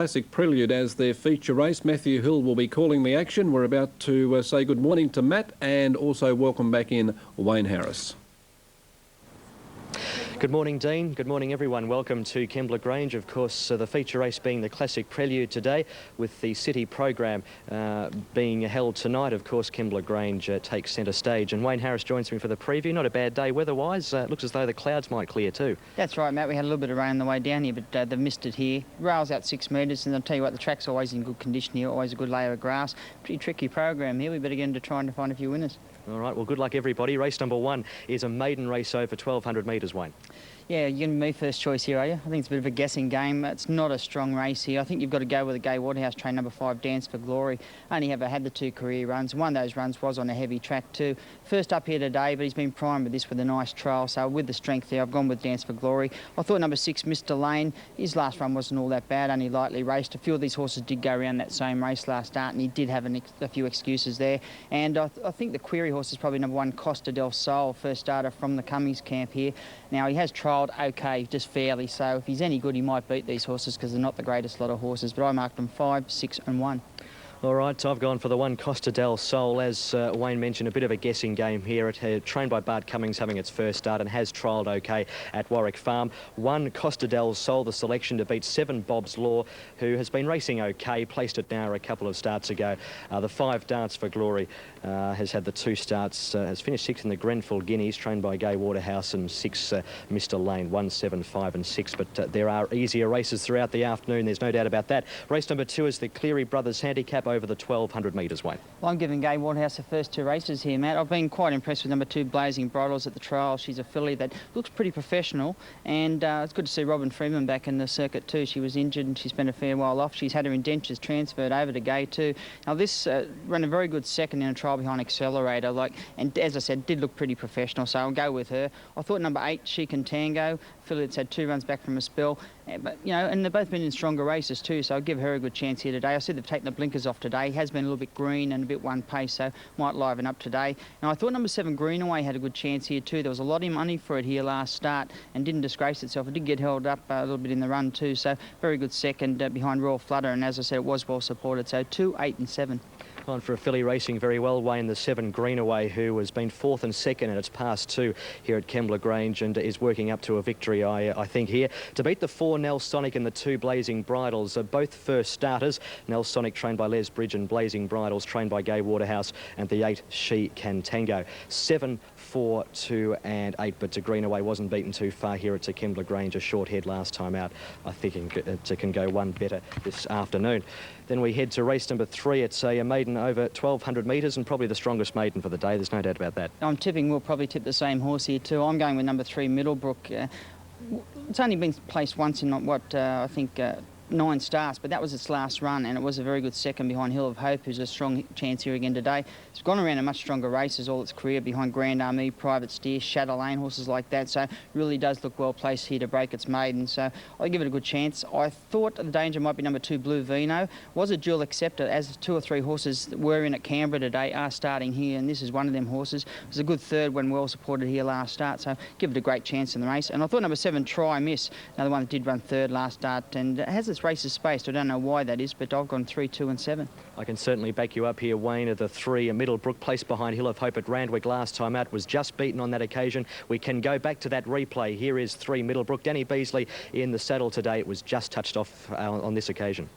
Classic Prelude as their feature race. Matthew Hill will be calling the action. We're about to say good morning to Matt and also welcome back in Wayne Harris. Good morning, Dean. Good morning, everyone. Welcome to Kembla Grange. Of course, the feature race being the Classic Prelude today, with the City program being held tonight. Of course, Kembla Grange takes centre stage. And Wayne Harris joins me for the preview. Not a bad day weather-wise. Looks as though the clouds might clear too. That's right, Matt. We had a little bit of rain on the way down here, but they've missed it here. Rails out 6 metres, and I'll tell you what, the track's always in good condition here, always a good layer of grass. Pretty tricky program here. We better get into trying to find a few winners. All right, well, good luck, everybody. Race number 1 is a maiden race over 1,200 metres, Wayne. Yeah, you're going to be my first choice here, are you? I think it's a bit of a guessing game. It's not a strong race here. I think you've got to go with the Gay Waterhouse train number 5, Dance for Glory. Only ever had the 2 career runs. One of those runs was on a heavy track too. First up here today, but he's been primed with this with a nice trial. So with the strength there, I've gone with Dance for Glory. I thought number 6, Mr. Lane, his last run wasn't all that bad, only lightly raced. A few of these horses did go around that same race last start, and he did have a few excuses there. And I think the query horse is probably number 1, Costa del Sol, first starter from the Cummings camp here. Now, he has trialled okay, just fairly, so if he's any good, he might beat these horses because they're not the greatest lot of horses, but I marked them 5, 6 and 1. All right, I've gone for the 1, Costa del Sol. As Wayne mentioned, a bit of a guessing game here. It trained by Bart Cummings, having its first start, and has trialled okay at Warwick Farm. 1, Costa del Sol, the selection to beat 7, Bob's Law, who has been racing okay, placed it now a couple of starts ago. The 5, Dance for Glory, has had the 2 starts, has finished 6th in the Grenfell Guineas, trained by Gay Waterhouse, and 6, Mr. Lane, 1, 7, 5 and 6. But there are easier races throughout the afternoon, there's no doubt about that. Race number 2 is the Cleary Brothers Handicap over the 1,200 metres, Wayne. Well, I'm giving Gay Waterhouse the first 2 races here, Matt. I've been quite impressed with number 2, Blazing Bridles at the trial. She's a filly that looks pretty professional, and it's good to see Robin Freeman back in the circuit too. She was injured and she spent a fair while off. She's had her indentures transferred over to Gay too. Now this ran a very good second in a trial behind Accelerator, and as I said, did look pretty professional, so I'll go with her. I thought number 8, She Can Tango, filly that's had 2 runs back from a spell, but you know, and they've both been in stronger races too, so I'll give her a good chance here today. I said they've taken the blinkers off today. He has been a little bit green and a bit one pace, so might liven up today. Now I thought number 7, Greenaway, had a good chance here too. There was a lot of money for it here last start and didn't disgrace itself. It did get held up a little bit in the run too, so very good second behind Royal Flutter, and as I said, it was well supported, so 2, 8 and 7. On for a filly racing very well, Wayne, the 7, Greenaway, who has been 4th and 2nd in its past 2 here at Kembla Grange and is working up to a victory, I think, here. To beat the 4, Nelsonic, and the 2, Blazing Bridles, are both first starters. Nelsonic trained by Les Bridge and Blazing Bridles trained by Gay Waterhouse, and the 8, She Can Tango. 7, 4, 2 and 8, but Greenaway wasn't beaten too far here at Kembla Grange, a short head last time out. I think it can go one better this afternoon. Then we head to race number 3. It's a maiden over 1,200 metres and probably the strongest maiden for the day. There's no doubt about that. I'm tipping we'll probably tip the same horse here too. I'm going with number 3, Middlebrook. It's only been placed once in I think 9 starts, but that was its last run, and it was a very good second behind Hill of Hope, who's a strong chance here again today. It's gone around in much stronger races all its career behind Grand Army, Private Stks, Shadow Lane, horses like that, so really does look well placed here to break its maiden, so I'll give it a good chance. I thought the danger might be number 2, Blue Vino. Was a dual acceptor, as 2 or 3 horses that were in at Canberra today are starting here, and this is one of them horses. It was a good third when well supported here last start, so give it a great chance in the race. And I thought number 7, Try Miss, another one that did run 3rd last start, and has its races spaced. I don't know why that is, but I've gone 3, 2 and 7. I can certainly back you up here, Wayne. Of the 3, Middlebrook, placed behind Hill of Hope at Randwick last time out, was just beaten on that occasion. We can go back to that replay. Here is 3, Middlebrook. Danny Beasley in the saddle today. It was just touched off on this occasion.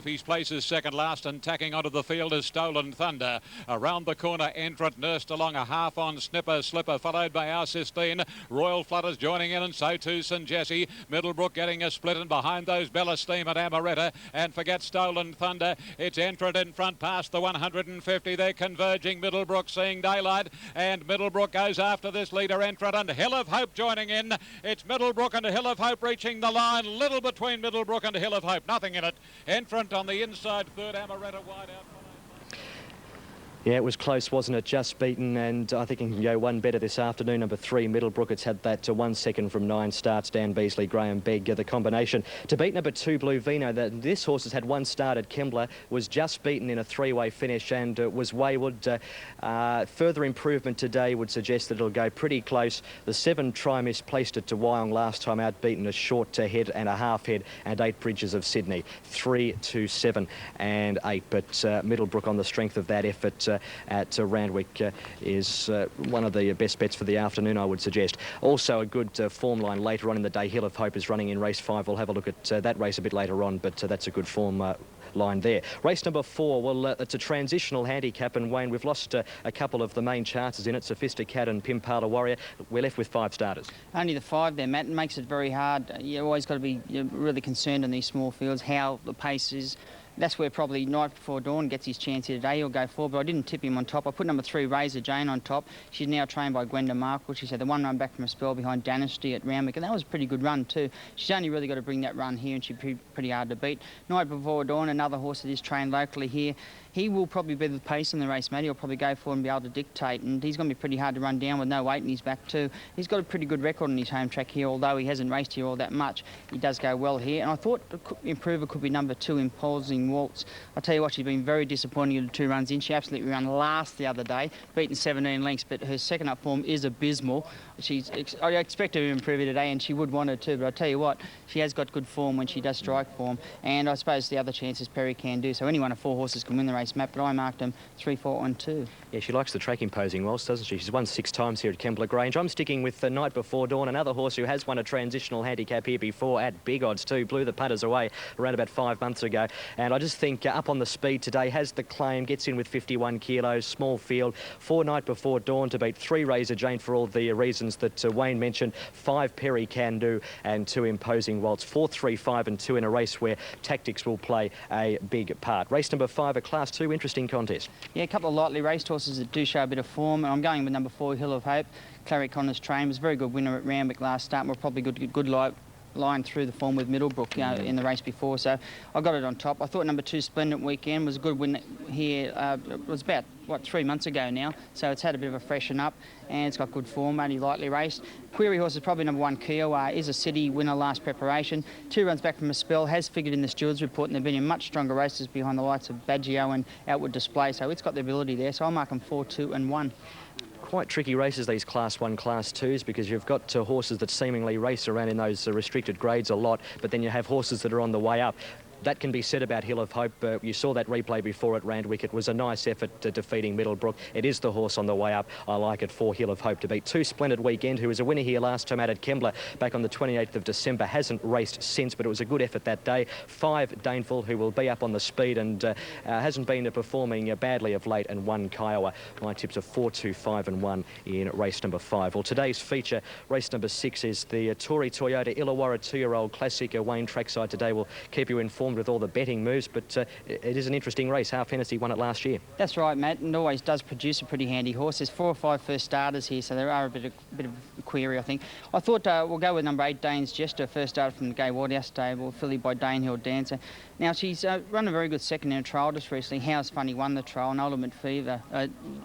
His place is second last, and tacking onto the field is Stolen Thunder. Around the corner, Entrant nursed along a half-on Snipper Slipper, followed by Our Sistine. Royal Flutters joining in, and so too St Jesse. Middlebrook getting a split, and behind those Bella Steam and Amaretta. And forget Stolen Thunder. It's Entrant in front past the 150. They're converging. Middlebrook seeing daylight, and Middlebrook goes after this leader, Entrant, and Hill of Hope joining in. It's Middlebrook and Hill of Hope reaching the line. Little between Middlebrook and Hill of Hope. Nothing in it. Entrant on the inside, 3rd, Amaretta wide out. Yeah, it was close, wasn't it? Just beaten, and I think it can go one better this afternoon. Number 3, Middlebrook. It's had that 1 second from 9 starts. Dan Beasley, Graham Begg, the combination. To beat number 2, Blue Vino. This horse has had 1 start at Kembla, was just beaten in a 3-way finish and was wayward. Further improvement today would suggest that it'll go pretty close. The 7 Try Miss placed it to Wyong last time out, beaten a short head and a half head and 8 Bridges of Sydney. 3, 2, 7 and 8. But Middlebrook on the strength of that effort at Randwick is one of the best bets for the afternoon, I would suggest. Also a good form line later on in the day. Hill of Hope is running in race 5. We'll have a look at that race a bit later on, but that's a good form line there. Race number 4, well, it's a transitional handicap, and Wayne, we've lost a couple of the main chances in it, Sophisticat and Pimpala Warrior. We're left with 5 starters. Only the 5 there, Matt. It makes it very hard. You've always got to be really concerned in these small fields, how the pace is. That's where probably Night Before Dawn gets his chance here today. He'll go forward, but I didn't tip him on top. I put number 3, Razor Jane, on top. She's now trained by Gwenda Markle. She's had the 1 run back from a spell behind Dynasty at Randwick, and that was a pretty good run too. She's only really got to bring that run here, and she's pretty hard to beat. Night Before Dawn, another horse that is trained locally here. He will probably be the pace in the race, mate. He'll probably go forward and be able to dictate, and he's going to be pretty hard to run down with no weight in his back too. He's got a pretty good record on his home track here, although he hasn't raced here all that much. He does go well here, and I thought the improver could be number 2, Imposing Waltz. I tell you what, she's been very disappointing in the 2 runs in. She absolutely ran last the other day, beaten 17 lengths, but her second up form is abysmal. I expect her to improve it today, and she would want her to, but I tell you what, she has got good form when she does strike form, and I suppose the other chance is Perry Can Do. So any one of 4 horses can win the race, Matt, but I marked them 3, 4 and 2. Yeah, she likes the track Imposing Waltz, doesn't she? She's won 6 times here at Kembla Grange. I'm sticking with the Night Before Dawn, another horse who has won a transitional handicap here before at big odds too. Blew the putters away around about 5 months ago, and I just think up on the speed today, has the claim, gets in with 51 kilos, small field. 4 Night Before Dawn to beat 3 Razor Jane for all the reasons that Wayne mentioned. 5 Perry Can Do and 2 Imposing Waltz. 4, 3, 5 and 2 in a race where tactics will play a big part. Race number 5, a Class 2 interesting contest. Yeah, a couple of lightly raced horses that do show a bit of form, and I'm going with number 4, Hill of Hope. Clary Connor's train was a very good winner at Randwick last start. We're probably good line through the form with Middlebrook in the race before, so I got it on top. I thought number 2, Splendid Weekend, was a good win here. It was about 3 months ago now, so it's had a bit of a freshen up, and it's got good form, only lightly raced. Query horse is probably number 1, Kiowa, is a city winner last preparation. 2 runs back from a spell, has figured in the stewards report, and they've been in much stronger races behind the likes of Baggio and Outward Display, so it's got the ability there, so I'll mark them 4, 2 and 1. Quite tricky races, these Class 1, Class 2s, because you've got horses that seemingly race around in those restricted grades a lot, but then you have horses that are on the way up. That can be said about Hill of Hope. You saw that replay before at Randwick. It was a nice effort defeating Middlebrook. It is the horse on the way up. I like it for Hill of Hope to beat 2 Splendid Weekend, who was a winner here last time out at Kembla back on the 28th of December. Hasn't raced since, but it was a good effort that day. 5 Daneful, who will be up on the speed and hasn't been performing badly of late, and 1 Kiowa. My tips are 4, 2, 5 and 1 in race number 5. Well, today's feature, race number 6, is the Tory Toyota Illawarra 2-year-old classic. Wayne Trackside today will keep you informed with all the betting moves, but it is an interesting race. Half Hennessy won it last year. That's right, Matt, and always does produce a pretty handy horse. There's 4 or 5 first starters here, so there are a bit of query, I think. I thought we'll go with number 8, Dane's Jester, first starter from the Gay Waterhouse stable, filly by Danehill Dancer. Now, she's run a very good second in a trial just recently. How's Funny won the trial, and Ultimate Fever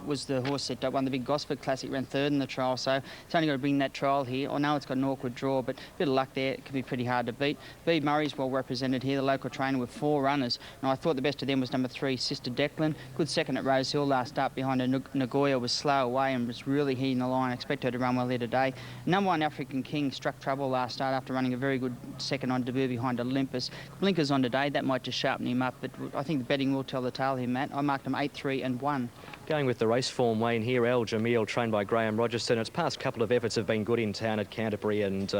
was the horse that won the big Gosford Classic, ran 3rd in the trial, so it's only got to bring that trial here. I know it's got an awkward draw, but a bit of luck there. It can be pretty hard to beat. B. Murray's well represented here, the local trainer, with 4 runners, and I thought the best of them was number 3, Sister Declan. Good second at Rose Hill last start behind her. Nagoya was slow away and was really heating the line. I expect her to run well here today. Number 1, African King, struck trouble last start after running a very good second on debut behind Olympus. Blinkers on today, that might just sharpen him up, but I think the betting will tell the tale here, Matt. I marked them 8, 3 and 1. Going with the race form, Wayne, here, El Jamil, trained by Graham Rogerson. Its past couple of efforts have been good in town at Canterbury and,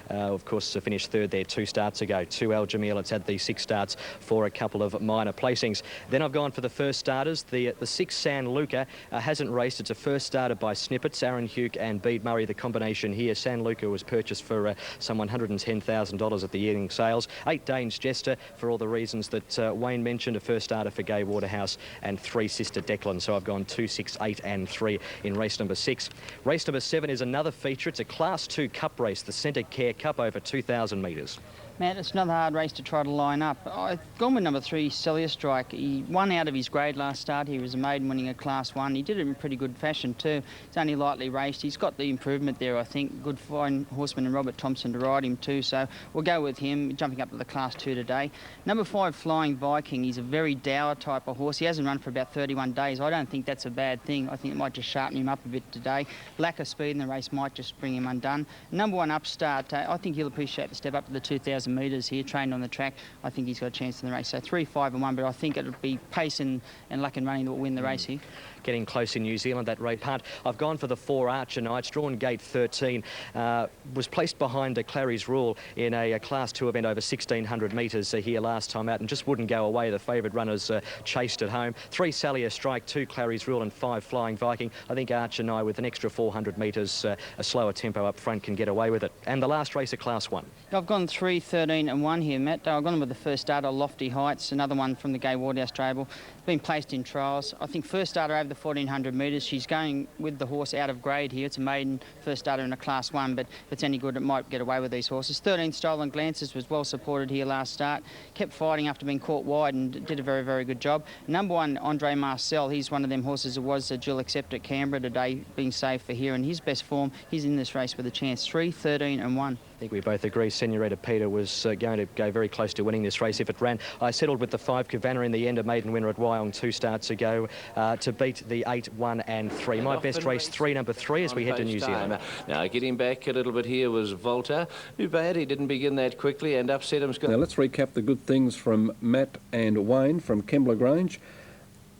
of course, finished 3rd there 2 starts ago. 2 El Jamil, it's had the 6 starts for a couple of minor placings. Then I've gone for the first starters. The 6 San Luca hasn't raced. It's a first starter by Snippets, Aaron Hugh and Bede Murray. The combination here, San Luca was purchased for some $110,000 at the evening sales. 8 Dane's Jester, for all the reasons that Wayne mentioned, a first starter for Gay Waterhouse, and 3 Sister Declan. So I've gone 2, 6, 8 and 3 in race number 6. Race number 7 is another feature. It's a Class 2 Cup race, the Centre Care Cup, over 2,000 metres. Matt, it's another hard race to try to line up. I've gone with number 3, Celia Strike. He won out of his grade last start. He was a maiden winning a Class 1. He did it in pretty good fashion too. It's only lightly raced. He's got the improvement there, I think. Good fine horseman and Robert Thompson to ride him too. So we'll go with him, jumping up to the Class 2 today. Number 5, Flying Viking. He's a very dour type of horse. He hasn't run for about 31 days. I don't think that's a bad thing. I think it might just sharpen him up a bit today. Lack of speed in the race might just bring him undone. Number 1, Upstart. I think he'll appreciate the step up to the 2,000 metres here, trained on the track. I think he's got a chance in the race. So 3, 5 and 1, but I think it'll be pace and luck and running that will win the race here. Getting close in New Zealand, that rate punt. I've gone for the 4, Archer Knights, drawn gate 13. Was placed behind Clary's Rule in a Class 2 event over 1,600 metres here last time out and just wouldn't go away. The favourite runners chased it home. 3, Celia Strike, 2, Clary's Rule and 5, Flying Viking. I think Archer Knight with an extra 400 metres, a slower tempo up front, can get away with it. And the last race, a Class 1. I've gone 3, 13 and 1 here, Matt. I've gone with the first starter, Lofty Heights, another one from the Gay Wardhouse stable. Been placed in trials. I think first starter over the 1,400 metres. She's going with the horse out of grade here. It's a maiden first starter in a Class 1, but if it's any good, it might get away with these horses. 13, Stolen Glances, was well supported here last start. Kept fighting after being caught wide and did a very, very good job. Number 1, Andre Marcel. He's one of them horses that was a dual accept at Canberra today, being saved for here. And his best form, he's in this race with a chance. 3, 13 and 1. I think we both agree Senorita Peter was going to go very close to winning this race if it ran. I settled with the 5, Cavanna, in the end, a maiden winner at Wyong 2 starts ago, to beat the 8, 1 and 3. My best race, 3, number 3, as we head to New Zealand. Now, getting back a little bit here was Volta. Too bad he didn't begin that quickly and upset him. Now let's recap the good things from Matt and Wayne from Kembla Grange.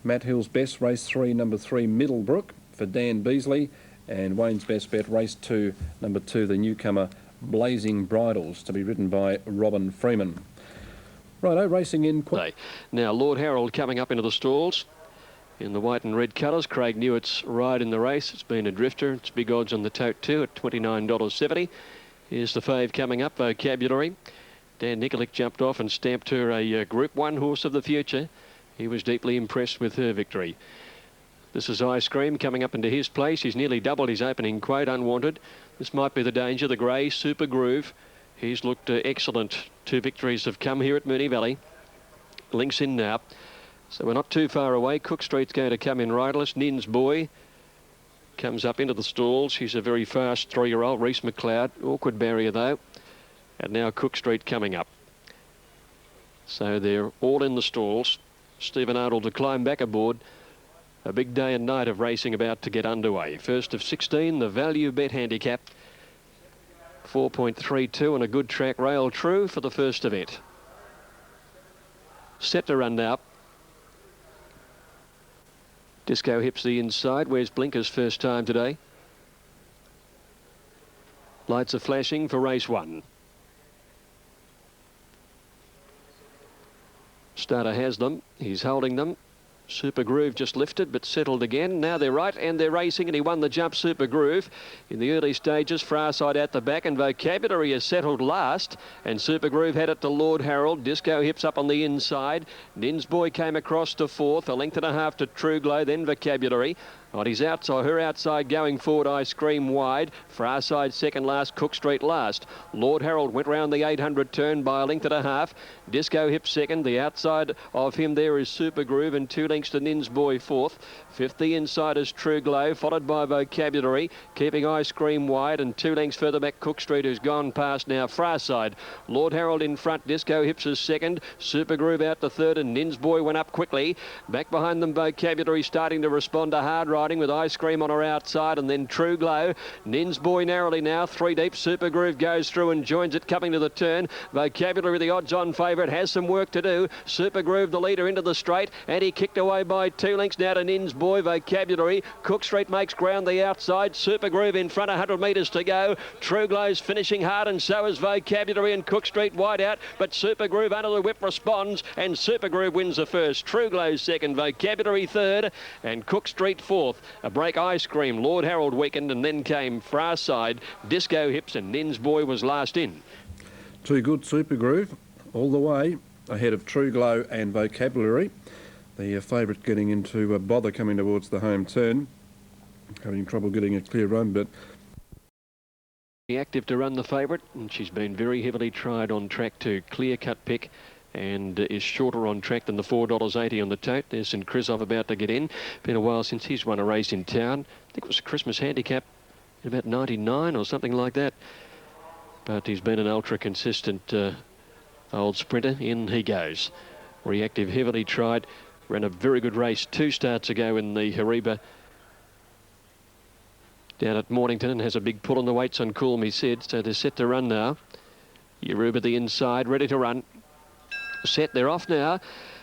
Matt Hill's best, race 3, number 3, Middlebrook for Dan Beasley. And Wayne's best bet, race 2, number 2, the newcomer Blazing Bridles, to be ridden by Robin Freeman. Righto, racing in. Now, Lord Harold coming up into the stalls in the white and red colours. Craig Newitt's ride in the race. It's been a drifter. It's big odds on the tote too at $29.70. Here's the fave coming up, Vocabulary. Dan Nikolic jumped off and stamped her a Group 1 horse of the future. He was deeply impressed with her victory. This is Ice Cream coming up into his place. He's nearly doubled his opening quote, Unwanted. This might be the danger. The grey, Super Groove. He's looked excellent. 2 victories have come here at Moonee Valley. Links in now. So we're not too far away. Cook Street's going to come in riderless. Nin's Boy comes up into the stalls. He's a very fast 3-year-old. Reese McLeod. Awkward barrier though. And now Cook Street coming up. So they're all in the stalls. Stephen Arnold to climb back aboard. A big day and night of racing about to get underway. First of 16, the value bet handicap. 4.32 and a good track rail true for the first event. Set to run now. Disco Hips the inside. Where's Blinker's first time today? Lights are flashing for race 1. Starter has them. He's holding them. Super Groove just lifted but settled again. Now they're right and they're racing, and he won the jump, Super Groove. In the early stages, far side at the back, and Vocabulary has settled last. And Super Groove had it to Lord Harold. Disco Hips up on the inside. Nin's Boy came across to 4th, a length and a half to True Glow, then Vocabulary. On his outside, her outside going forward, Ice Cream wide. Far side second last, Cook Street last. Lord Harold went round the 800 turn by a length and a half. Disco Hip second. The outside of him there is Super Groove, and 2 lengths to Nin's Boy 4th. 5th, the inside is True Glow, followed by Vocabulary, keeping Ice Cream wide, and 2 lengths further back, Cook Street, who's gone past now. Far side, Lord Harold in front, Disco Hips is second. Super Groove out to 3rd, and Nin's Boy went up quickly. Back behind them, Vocabulary starting to respond to hard riding with Ice Cream on her outside, and then True Glow. Nin's Boy narrowly now, 3 deep. Super Groove goes through and joins it coming to the turn. Vocabulary, the odds-on favourite, has some work to do. Super Groove, the leader, into the straight, and he kicked away by 2 lengths now to Nin's Boy. Vocabulary. Cook Street makes ground the outside. Super Groove in front, 100 metres to go. True Glow's finishing hard, and so is Vocabulary, and Cook Street wide out, but Super Groove under the whip responds, and Super Groove wins the first. True Glow's second, Vocabulary third, and Cook Street 4th. A break Ice Cream, Lord Harold weakened, and then came far side, Disco Hips, and Nin's Boy was last in. Too good, Super Groove, all the way ahead of True Glow and Vocabulary. The favourite getting into Bother coming towards the home turn. Having trouble getting a clear run, but Active to run the favourite, and she's been very heavily tried on track to clear-cut pick, and is shorter on track than the $4.80 on the tote. There's St Christoph about to get in. Been a while since he's won a race in town. I think it was a Christmas handicap in about 99 or something like that. But he's been an ultra-consistent old sprinter. In he goes. Reactive, heavily tried. Ran a very good race 2 starts ago in the Hariba down at Mornington, and has a big pull on the weights on Call Me Sid. So they're set to run now. Yoruba the inside, ready to run. Set, they're off now.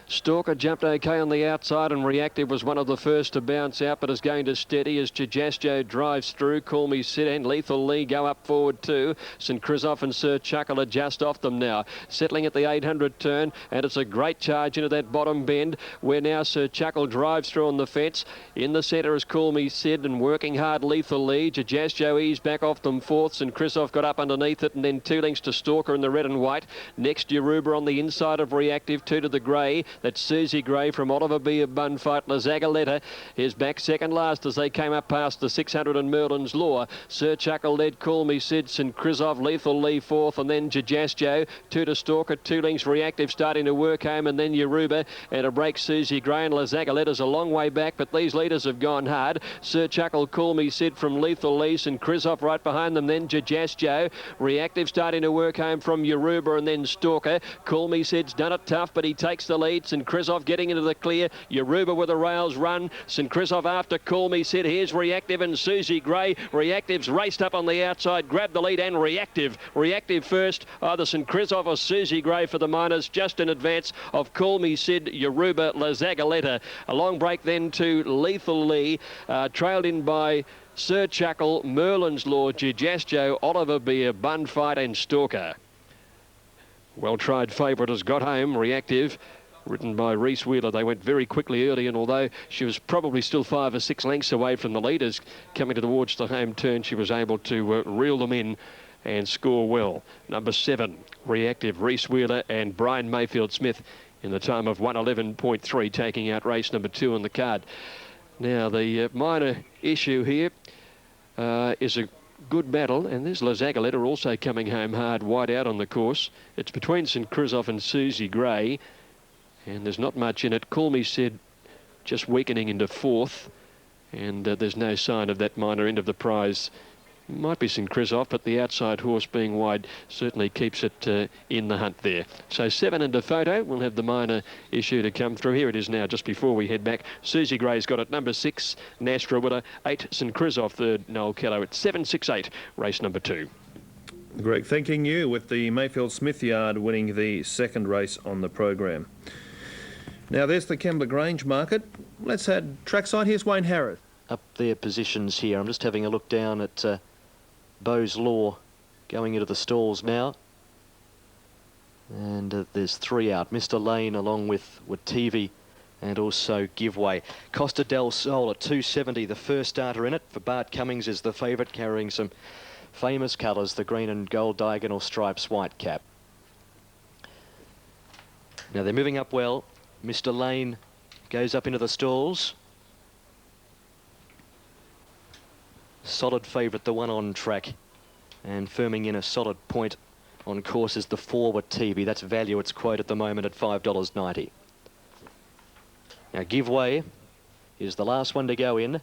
Stalker jumped okay on the outside, and Reactive was one of the first to bounce out, but is going to steady as Jajasjo drives through. Call Me Sid and Lethal Lee go up forward too. St Christoph and Sir Chuckle are just off them now. Settling at the 800 turn, and it's a great charge into that bottom bend, where now Sir Chuckle drives through on the fence. In the centre is Call Me Sid, and working hard Lethal Lee. Jajasjo eased back off them fourth. St Christoph got up underneath it, and then 2 lengths to Stalker in the red and white. Next, Yoruba on the inside of Reactive, 2 to the grey. That's Susie Gray from Oliver B. of Bunfight. Lazagaletta is back second last as they came up past the 600 and Merlin's Law. Sir Chuckle led Call Me Sid, St Christoph, Lethal Lee fourth, and then Jajasjo. 2 to Stalker, 2 lengths Reactive starting to work home, and then Yoruba, and a break Susie Gray, and Lazagaletta's a long way back, but these leaders have gone hard. Sir Chuckle, Call Me Sid from Lethal Lee, St Christoph right behind them, then Jajasjo. Reactive starting to work home from Yoruba, and then Stalker. Call Me Sid's done it tough, but he takes the lead. St Christoph getting into the clear. Yoruba with a rails run. St Christoph after Call Me Sid. Here's Reactive and Susie Gray. Reactive's raced up on the outside, grabbed the lead, and Reactive first. Either St Christoph or Susie Gray for the minors, just in advance of Call Me Sid, Yoruba, Lazagaletta. A long break then to Lethal Lee, trailed in by Sir Chuckle, Merlin's Law, Jajasjo, Oliver Beer, Bunfight and Stalker. Well tried favourite has got home. Reactive, ridden by Reese Wheeler. They went very quickly early, and although she was probably still 5 or 6 lengths away from the leaders coming towards the home turn, she was able to reel them in and score well. Number 7, Reactive, Reese Wheeler and Brian Mayfield Smith in the time of 1:11.3, taking out race number 2 on the card. Now, the minor issue here is a good battle, and there's Lazagaletta also coming home hard, wide out on the course. It's between St Christoph and Susie Gray, and there's not much in it. Call Me Sid just weakening into 4th, and there's no sign of that minor end of the prize. Might be St Christoph, but the outside horse being wide certainly keeps it in the hunt there. So 7 into photo. We'll have the minor issue to come through. Here it is now, just before we head back. Susie Gray's got it. Number 6, Nastra Willer. 8, St Christoph. 3rd, Noel Kello. At 7.68, race number 2. Greg, thanking you, with the Mayfield Smith yard winning the 2nd race on the program. Now there's the Kembla Grange market. Let's head trackside. Here's Wayne Harris. Up their positions here. I'm just having a look down at Beau's Law going into the stalls now. And there's 3 out. Mr. Lane along with TV and also Giveaway. Costa del Sol at 270, the first starter in it. For Bart Cummings is the favourite, carrying some famous colours, the green and gold diagonal stripes, white cap. Now they're moving up well. Mr. Lane goes up into the stalls. Solid favourite, the one on track. And firming in a solid point on course is the 4 TV. That's value. It's quoted at the moment at $5.90. Now Giveaway is the last one to go in.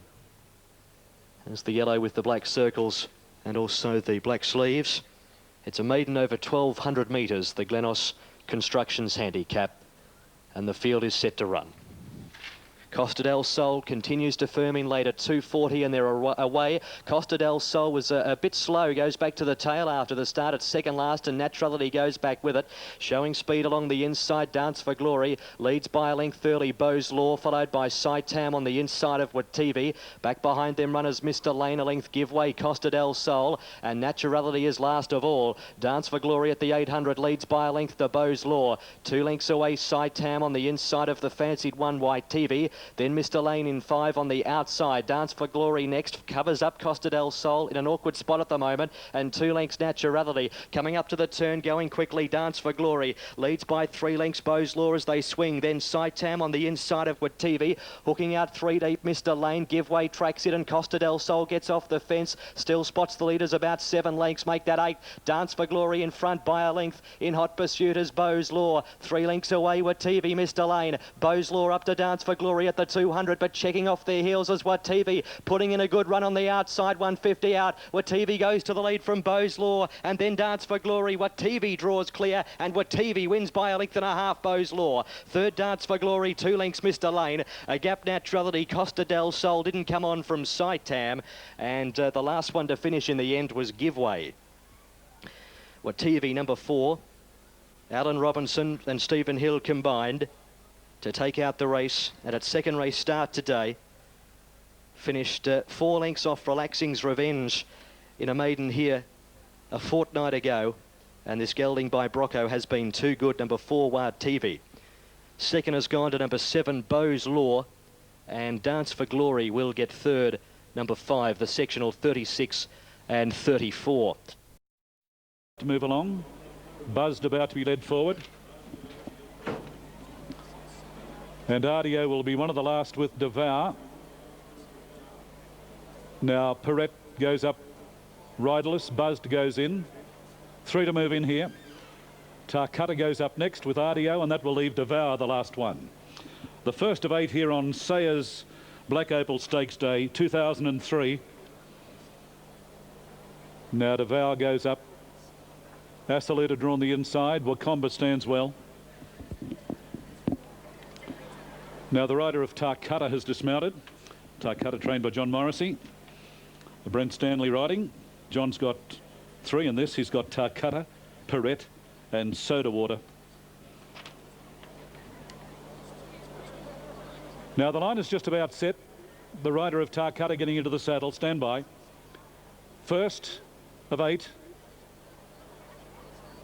There's the yellow with the black circles and also the black sleeves. It's a maiden over 1,200 metres, the Glenos Constructions handicap. And the field is set to run. Costa del Sol continues to firm in late at 240, and they're away. Costa del Sol was a bit slow, goes back to the tail after the start at second last, and Naturality goes back with it. Showing speed along the inside, Dance for Glory leads by a length early. Beau's Law followed by Saitam on the inside of TV. Back behind them runners Mr. Lane, a length Giveaway, Costa del Sol, and Naturality is last of all. Dance for Glory at the 800 leads by a length to Beau's Law. 2 lengths away, Saitam on the inside of the fancied one, White TV. Then Mr. Lane in 5 on the outside. Dance for Glory next. Covers up Costa del Sol in an awkward spot at the moment. And 2 lengths Naturality. Coming up to the turn, going quickly. Dance for Glory leads by 3 lengths. Beau's Law as they swing. Then Saitam on the inside of Wativi. Hooking out 3 deep. Mr. Lane. Give way, tracks it, and Costa del Sol gets off the fence. Still spots the leaders about 7 lengths. Make that 8. Dance for Glory in front by a length. In hot pursuit is Beau's Law. 3 lengths away Wativi, Mr. Lane. Beau's Law up to Dance for Glory at the 200, but checking off their heels is Wativi. Putting in a good run on the outside, 150 out. Wativi goes to the lead from Beau's Law, and then Dance for Glory. Wativi draws clear, and Wativi wins by a length and a half, Beau's Law. Third, Dance for Glory, 2 lengths, Mr. Lane. A gap Naturality, Costa del Sol didn't come on from Saitam, and the last one to finish in the end was Give Way. Wativi, number 4. Alan Robinson and Stephen Hill combined to take out the race, and its second race start today. Finished 4 lengths off Relaxing's Revenge in a maiden here a fortnight ago, and this gelding by Brocco has been too good, number 4, Wativi. Second has gone to number 7, Beau's Law, and Dance for Glory will get third, number 5, the sectional 36 and 34. To move along. Buzzed about to be led forward. And Ardio will be one of the last with Devour. Now Perrette goes up riderless, Buzzed goes in. 3 to move in here. Tarcutta goes up next with Ardio, and that will leave Devour the last one. The first of 8 here on Sayers Black Opal Stakes Day 2003. Now Devour goes up. Ascot drawn the inside. Wakamba stands well. Now the rider of Tarcutta has dismounted. Tarcutta trained by John Morrissey. The Brent Stanley riding. John's got 3 in this. He's got Tarcutta, Perrette and Soda Water. Now the line is just about set. The rider of Tarcutta getting into the saddle. Stand by. First of 8.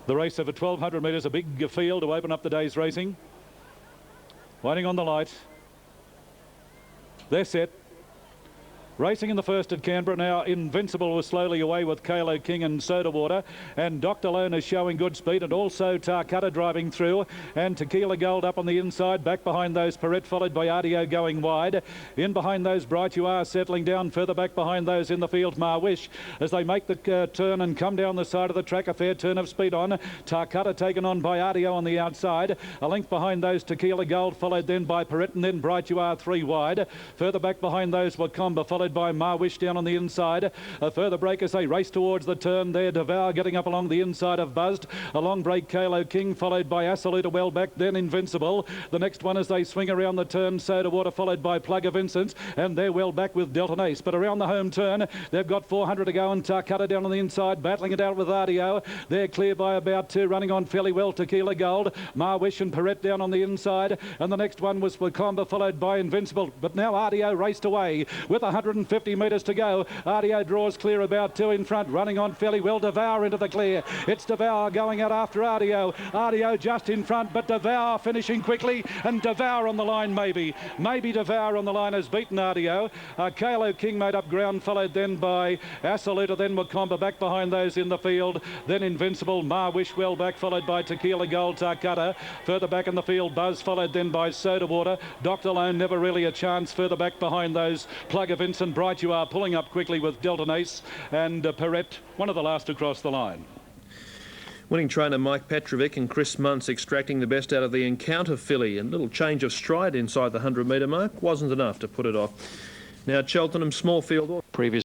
The race over 1,200 metres, a big field to open up the day's racing. Waiting on the light. They're set. Racing in the first at Canberra now. Invincible was slowly away with Kalo King and Soda Water, and Dr. Lone is showing good speed, and also Tarcutta driving through, and Tequila Gold up on the inside. Back behind those Perrette, followed by Ardio going wide. In behind those Bright You Are settling down. Further back behind those in the field Marwish as they make the turn and come down the side of the track. A fair turn of speed on. Tarcutta taken on by Ardio on the outside. A length behind those Tequila Gold, followed then by Perrette, and then Bright You Are 3 wide. Further back behind those Wakamba, followed by Marwish down on the inside. A further break as they race towards the turn there. Devour getting up along the inside of Buzzed. A long break Kalo King, followed by Assaluta well back, then Invincible. The next one as they swing around the turn, Soda Water, followed by Plug of Incense, and they're well back with Delta Ace. But around the home turn, they've got 400 to go, and Tarcutta down on the inside, battling it out with Ardio. They're clear by about 2, running on fairly well Tequila Gold. Marwish and Perrette down on the inside, and the next one was Wakamba, followed by Invincible. But now Ardio raced away with 150 metres to go. Ardio draws clear about 2 in front, running on fairly well. Devour into the clear. It's Devour going out after Ardio. Ardio just in front, but Devour finishing quickly, and Devour on the line maybe. Maybe Devour on the line has beaten Ardio. Kalo King made up ground, followed then by Assaluta, then Wakamba back behind those in the field. Then Invincible, Marwish well back, followed by Tequila Gold, Tarcutta. Further back in the field, Buzz, followed then by Soda Water. Dr. Lone never really a chance. Further back behind those Plug of Vincent, Bright You Are pulling up quickly with Delta Ace, and Perrette, one of the last across the line. Winning trainer Mike Petrovic and Chris Muntz extracting the best out of the Encounter filly. A little change of stride inside the 100 metre mark wasn't enough to put it off. Now Cheltenham Smallfield. Previous